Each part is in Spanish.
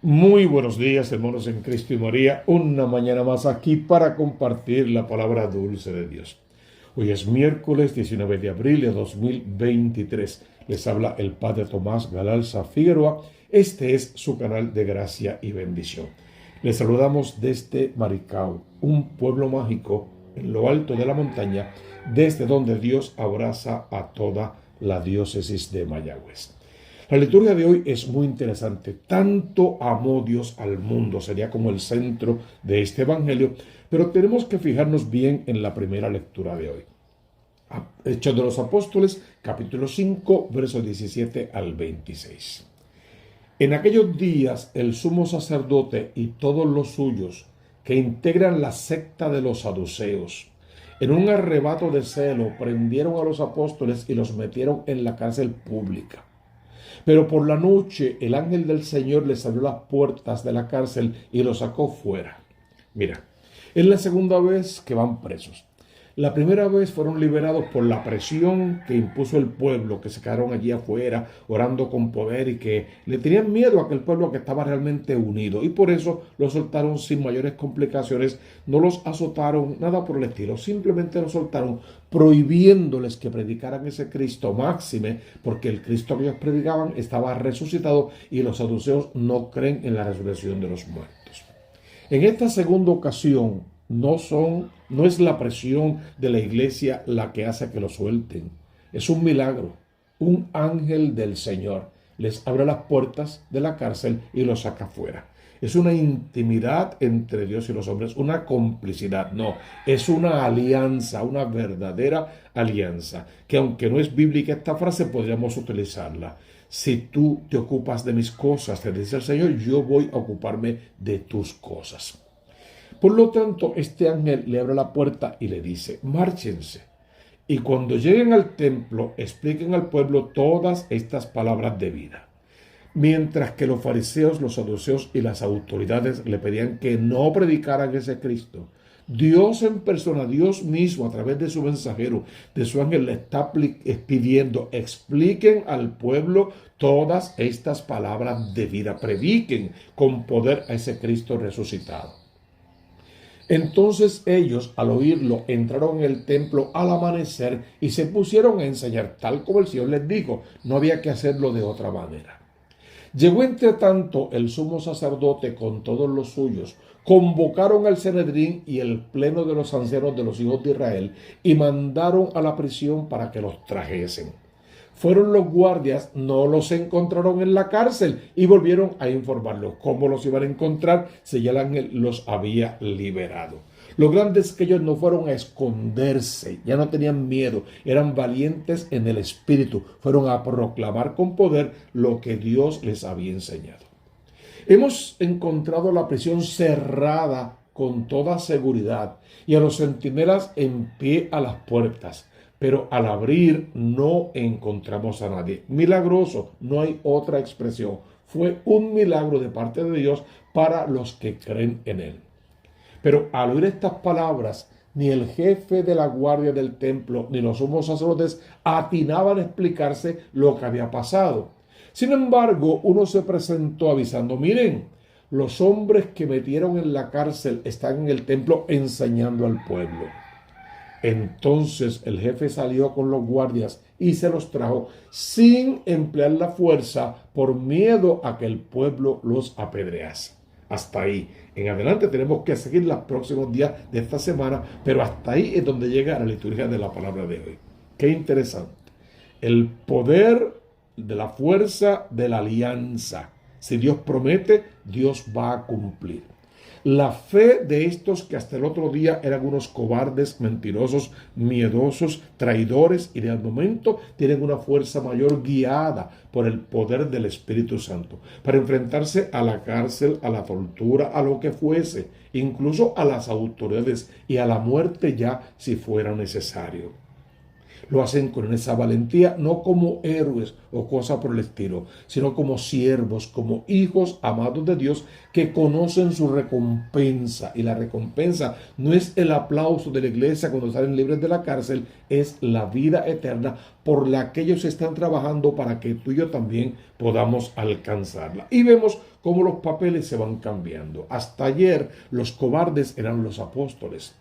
Muy buenos días, hermanos en Cristo y María. Una mañana más aquí para compartir la palabra dulce de Dios. Hoy es miércoles 19 de abril de 2023. Les habla el Padre Tomás Galarza Figueroa. Este es su canal de gracia y bendición. Les saludamos desde Maricao, un pueblo mágico en lo alto de la montaña, desde donde Dios abraza a toda la diócesis de Mayagüez. La liturgia de hoy es muy interesante. Tanto amó Dios al mundo, sería como el centro de este evangelio, pero tenemos que fijarnos bien en la primera lectura de hoy. Hechos de los Apóstoles, capítulo 5, versos 17 al 26. En aquellos días el sumo sacerdote y todos los suyos, que integran la secta de los saduceos, en un arrebato de celo prendieron a los apóstoles y los metieron en la cárcel pública. Pero por la noche el ángel del Señor les abrió las puertas de la cárcel y los sacó fuera. Mira, es la segunda vez que van presos. La primera vez fueron liberados por la presión que impuso el pueblo, que se quedaron allí afuera orando con poder y que le tenían miedo a aquel pueblo que estaba realmente unido. Y por eso los soltaron sin mayores complicaciones, no los azotaron, nada por el estilo. Simplemente los soltaron prohibiéndoles que predicaran ese Cristo máxime, porque el Cristo que ellos predicaban estaba resucitado y los saduceos no creen en la resurrección de los muertos. En esta segunda ocasión, no es la presión de la iglesia la que hace que lo suelten. Es un milagro. Un ángel del Señor les abre las puertas de la cárcel y los saca fuera. Es una intimidad entre Dios y los hombres, una complicidad. No, es una alianza, una verdadera alianza, que aunque no es bíblica esta frase, podríamos utilizarla. Si tú te ocupas de mis cosas, te dice el Señor, yo voy a ocuparme de tus cosas. Por lo tanto, este ángel le abre la puerta y le dice, márchense. Y cuando lleguen al templo, expliquen al pueblo todas estas palabras de vida. Mientras que los fariseos, los saduceos y las autoridades le pedían que no predicaran ese Cristo, Dios en persona, Dios mismo a través de su mensajero, de su ángel, le está pidiendo, expliquen al pueblo todas estas palabras de vida, prediquen con poder a ese Cristo resucitado. Entonces ellos, al oírlo, entraron en el templo al amanecer y se pusieron a enseñar, tal como el Señor les dijo. No había que hacerlo de otra manera. Llegó entre tanto el sumo sacerdote con todos los suyos, convocaron al Sanedrín y el pleno de los ancianos de los hijos de Israel y mandaron a la prisión para que los trajesen. Fueron los guardias, no los encontraron en la cárcel y volvieron a informarlos. ¿Cómo los iban a encontrar si ya el ángel los había liberado? Lo grande es que ellos no fueron a esconderse, ya no tenían miedo, eran valientes en el espíritu, fueron a proclamar con poder lo que Dios les había enseñado. Hemos encontrado la prisión cerrada con toda seguridad y a los centinelas en pie a las puertas. Pero al abrir no encontramos a nadie. Milagroso, no hay otra expresión. Fue un milagro de parte de Dios para los que creen en Él. Pero al oír estas palabras, ni el jefe de la guardia del templo, ni los sumos sacerdotes atinaban a explicarse lo que había pasado. Sin embargo, uno se presentó avisando, miren, los hombres que metieron en la cárcel están en el templo enseñando al pueblo. Entonces el jefe salió con los guardias y se los trajo sin emplear la fuerza por miedo a que el pueblo los apedrease. Hasta ahí. En adelante tenemos que seguir los próximos días de esta semana, pero hasta ahí es donde llega la liturgia de la palabra de hoy. Qué interesante. El poder de la fuerza de la alianza. Si Dios promete, Dios va a cumplir. La fe de estos que hasta el otro día eran unos cobardes, mentirosos, miedosos, traidores y de al momento tienen una fuerza mayor guiada por el poder del Espíritu Santo para enfrentarse a la cárcel, a la tortura, a lo que fuese, incluso a las autoridades y a la muerte ya si fuera necesario. Lo hacen con esa valentía, no como héroes o cosa por el estilo, sino como siervos, como hijos amados de Dios que conocen su recompensa. Y la recompensa no es el aplauso de la iglesia cuando salen libres de la cárcel, es la vida eterna por la que ellos están trabajando para que tú y yo también podamos alcanzarla. Y vemos cómo los papeles se van cambiando. Hasta ayer los cobardes eran los apóstoles.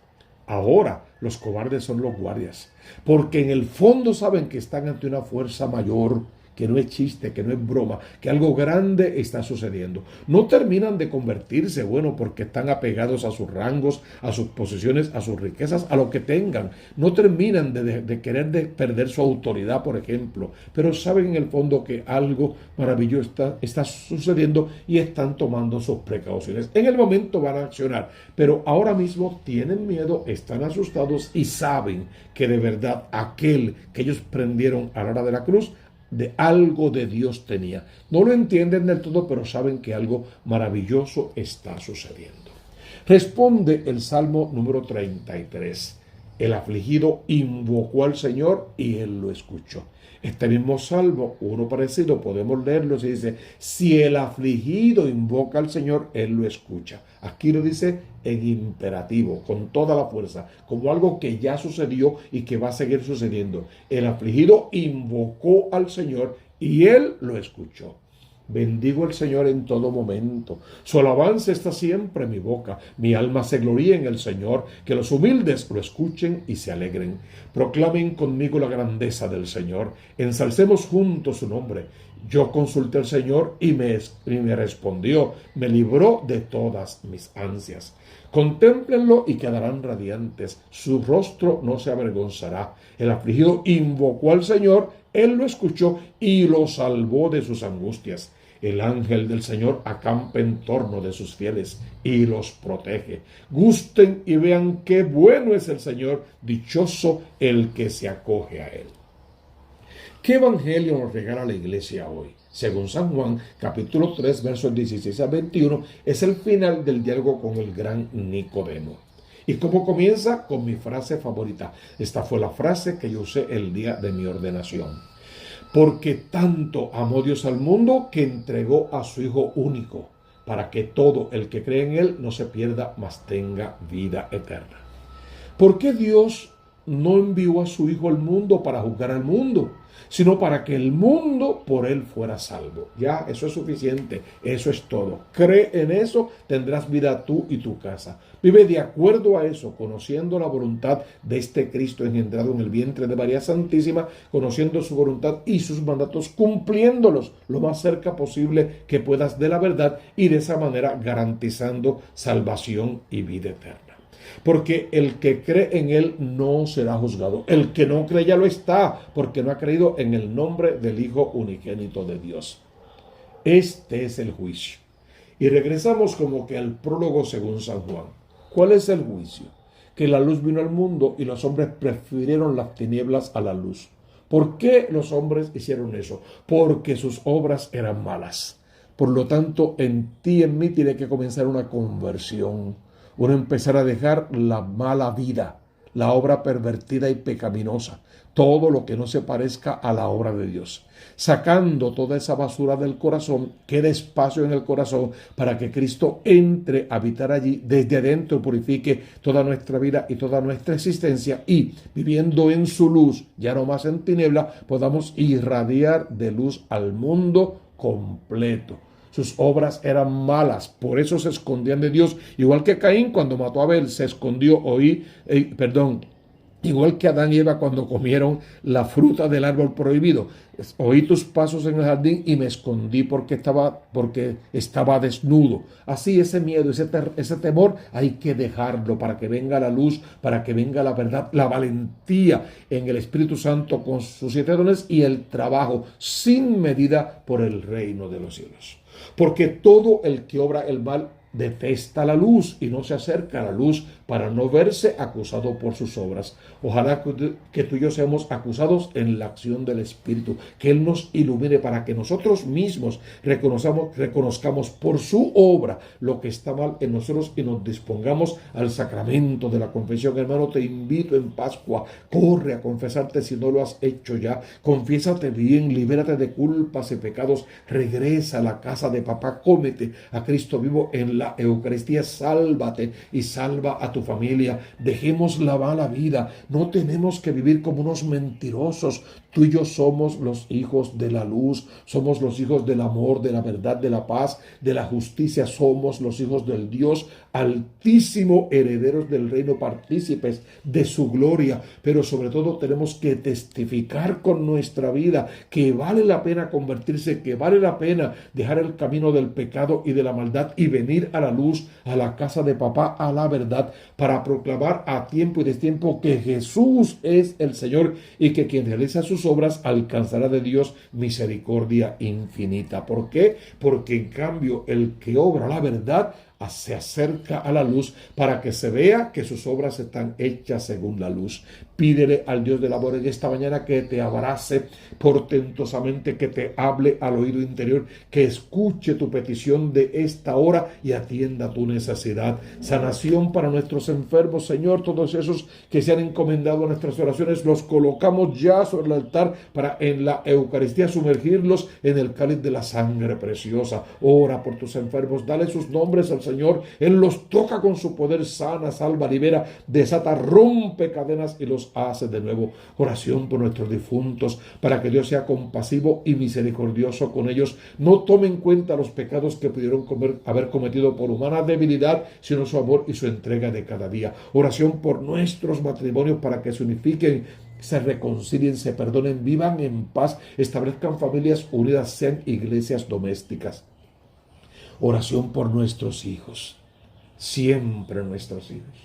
Ahora los cobardes son los guardias, porque en el fondo saben que están ante una fuerza mayor, que no es chiste, que no es broma, que algo grande está sucediendo. No terminan de convertirse, bueno, porque están apegados a sus rangos, a sus posiciones, a sus riquezas, a lo que tengan. No terminan de querer perder su autoridad, por ejemplo, pero saben en el fondo que algo maravilloso está sucediendo y están tomando sus precauciones. En el momento van a accionar, pero ahora mismo tienen miedo, están asustados y saben que de verdad aquel que ellos prendieron a la hora de la cruz, de algo de Dios tenía. No lo entienden del todo, pero saben que algo maravilloso está sucediendo. Responde el Salmo número 33. El afligido invocó al Señor y Él lo escuchó. Este mismo salmo, uno parecido, podemos leerlo y dice, si el afligido invoca al Señor, Él lo escucha. Aquí lo dice en imperativo, con toda la fuerza, como algo que ya sucedió y que va a seguir sucediendo. El afligido invocó al Señor y Él lo escuchó. Bendigo al Señor en todo momento. Su alabanza está siempre en mi boca. Mi alma se gloría en el Señor. Que los humildes lo escuchen y se alegren. Proclamen conmigo la grandeza del Señor. Ensalcemos juntos su nombre. Yo consulté al Señor y me respondió. Me libró de todas mis ansias. Contémplenlo y quedarán radiantes. Su rostro no se avergonzará. El afligido invocó al Señor. Él lo escuchó y lo salvó de sus angustias. El ángel del Señor acampa en torno de sus fieles y los protege. Gusten y vean qué bueno es el Señor, dichoso el que se acoge a Él. ¿Qué evangelio nos regala la iglesia hoy? Según San Juan, capítulo 3, versos 16 a 21, es el final del diálogo con el gran Nicodemo. ¿Y cómo comienza? Con mi frase favorita. Esta fue la frase que yo usé el día de mi ordenación. Porque tanto amó Dios al mundo que entregó a su Hijo único, para que todo el que cree en Él no se pierda, mas tenga vida eterna. ¿Por qué Dios no envió a su Hijo al mundo para juzgar al mundo, sino para que el mundo por Él fuera salvo? Ya, eso es suficiente, eso es todo. Cree en eso, tendrás vida tú y tu casa. Vive de acuerdo a eso, conociendo la voluntad de este Cristo engendrado en el vientre de María Santísima, conociendo su voluntad y sus mandatos, cumpliéndolos lo más cerca posible que puedas de la verdad y de esa manera garantizando salvación y vida eterna. Porque el que cree en Él no será juzgado. El que no cree ya lo está, porque no ha creído en el nombre del Hijo unigénito de Dios. Este es el juicio. Y regresamos como que al prólogo según San Juan. ¿Cuál es el juicio? Que la luz vino al mundo y los hombres prefirieron las tinieblas a la luz. ¿Por qué los hombres hicieron eso? Porque sus obras eran malas. Por lo tanto, en ti y en mí tiene que comenzar una conversión. Uno empezar a dejar la mala vida, la obra pervertida y pecaminosa, todo lo que no se parezca a la obra de Dios. Sacando toda esa basura del corazón, quede espacio en el corazón para que Cristo entre a habitar allí, desde adentro purifique toda nuestra vida y toda nuestra existencia y viviendo en su luz, ya no más en tiniebla, podamos irradiar de luz al mundo completo. Sus obras eran malas, por eso se escondían de Dios. Igual que Caín cuando mató a Abel se escondió, igual que Adán y Eva cuando comieron la fruta del árbol prohibido. Oí tus pasos en el jardín y me escondí porque estaba desnudo. Así ese miedo, ese temor hay que dejarlo para que venga la luz, para que venga la verdad, la valentía en el Espíritu Santo con sus 7 dones y el trabajo sin medida por el reino de los cielos. Porque todo el que obra el mal detesta la luz y no se acerca a la luz para no verse acusado por sus obras. Ojalá que tú y yo seamos acusados en la acción del Espíritu, que Él nos ilumine para que nosotros mismos reconozcamos por su obra lo que está mal en nosotros y nos dispongamos al sacramento de la confesión. Hermano, te invito en Pascua, corre a confesarte si no lo has hecho ya, confiésate bien, libérate de culpas y pecados, regresa a la casa de papá, cómete a Cristo vivo en la Eucaristía, sálvate y salva a tu familia. Dejemos la mala vida, no tenemos que vivir como unos mentirosos. Tú y yo somos los hijos de la luz, somos los hijos del amor, de la verdad, de la paz, de la justicia, somos los hijos del Dios Altísimo, herederos del reino, partícipes de su gloria, pero sobre todo tenemos que testificar con nuestra vida que vale la pena convertirse, que vale la pena dejar el camino del pecado y de la maldad y venir a la luz, a la casa de papá, a la verdad, para proclamar a tiempo y destiempo que Jesús es el Señor y que quien realiza sus obras alcanzará de Dios misericordia infinita. ¿Por qué? Porque en cambio el que obra la verdad se acerca a la luz para que se vea que sus obras están hechas según la luz. Pídele al Dios del amor en esta mañana que te abrace portentosamente, que te hable al oído interior, que escuche tu petición de esta hora y atienda tu necesidad. Sanación para nuestros enfermos, Señor, todos esos que se han encomendado a nuestras oraciones, los colocamos ya sobre el altar para en la Eucaristía sumergirlos en el cáliz de la sangre preciosa. Ora por tus enfermos, dale sus nombres al Señor, Él los toca con su poder, sana, salva, libera, desata, rompe cadenas y los hace de nuevo. Oración por nuestros difuntos, para que Dios sea compasivo y misericordioso con ellos. No tome en cuenta los pecados que pudieron haber cometido por humana debilidad, sino su amor y su entrega de cada día. Oración por nuestros matrimonios, para que se unifiquen, se reconcilien, se perdonen, vivan en paz, establezcan familias unidas, sean iglesias domésticas. Oración por nuestros hijos, siempre nuestros hijos,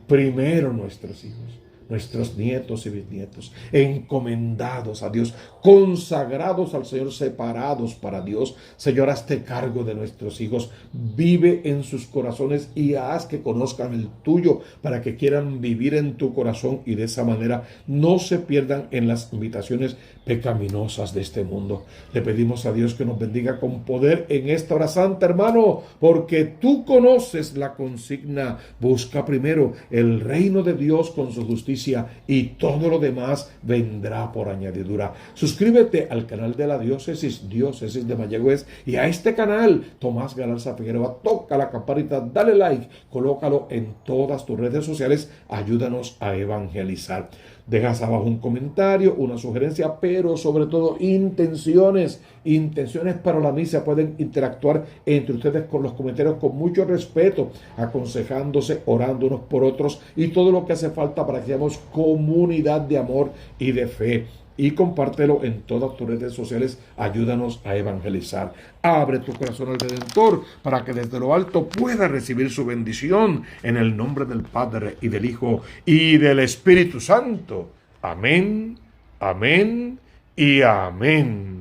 primero nuestros hijos, nuestros nietos y bisnietos, encomendados a Dios, consagrados al Señor, separados para Dios. Señor, hazte cargo de nuestros hijos, vive en sus corazones y haz que conozcan el tuyo, para que quieran vivir en tu corazón y de esa manera no se pierdan en las invitaciones pecaminosas de este mundo. Le pedimos a Dios que nos bendiga con poder en esta hora santa, hermano, porque tú conoces la consigna: busca primero el reino de Dios con su justicia y todo lo demás vendrá por añadidura. Suscríbete al canal de la Diócesis de Mayagüez, y a este canal, Tomás Galarza Figueroa. Toca la campanita, dale like, colócalo en todas tus redes sociales, ayúdanos a evangelizar. Dejas abajo un comentario, una sugerencia, pero sobre todo intenciones para la misa. Pueden interactuar entre ustedes con los comentarios con mucho respeto, aconsejándose, orando unos por otros y todo lo que hace falta para que seamos comunidad de amor y de fe. Y compártelo en todas tus redes sociales, ayúdanos a evangelizar. Abre tu corazón al Redentor para que desde lo alto pueda recibir su bendición, en el nombre del Padre y del Hijo y del Espíritu Santo. Amén, amén y amén.